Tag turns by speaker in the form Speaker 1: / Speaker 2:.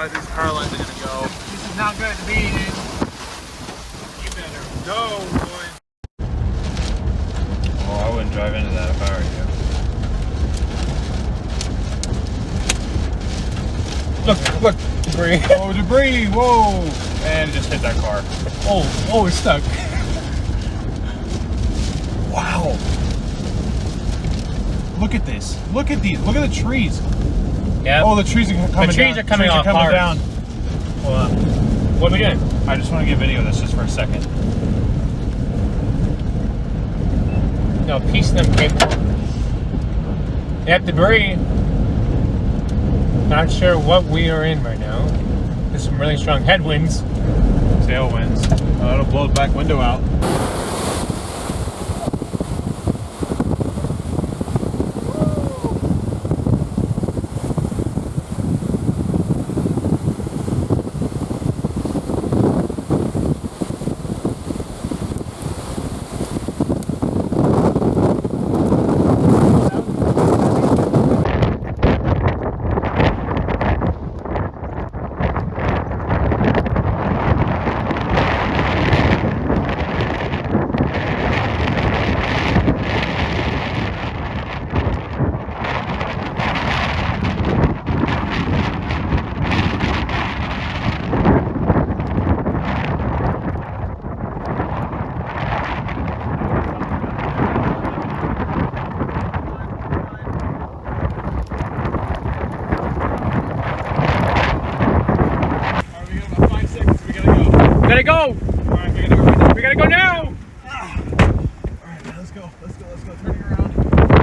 Speaker 1: why these car lines are gonna go.
Speaker 2: This is not good to be in.
Speaker 1: You better go, boy.
Speaker 3: Oh, I wouldn't drive into that if I were you.
Speaker 2: Look, debris.
Speaker 3: Oh, debris! Whoa! And it just hit that car.
Speaker 2: Oh, it's stuck.
Speaker 3: Wow! Look at this. Look at these. Look at the trees.
Speaker 2: Yeah.
Speaker 3: Oh, the trees are coming down.
Speaker 2: The trees are coming off hard.
Speaker 3: down.
Speaker 2: Well, what are we doing?
Speaker 3: I just want to get video of this just for a second.
Speaker 2: No, piece them cable. Yep, debris. Not sure what we are in right now. There's some really strong headwinds.
Speaker 3: Tailwinds. It'll blow the back window out.
Speaker 2: We gotta go!
Speaker 3: Alright, we gotta go right now.
Speaker 2: We gotta go now!
Speaker 3: Alright, let's go. Turn it around.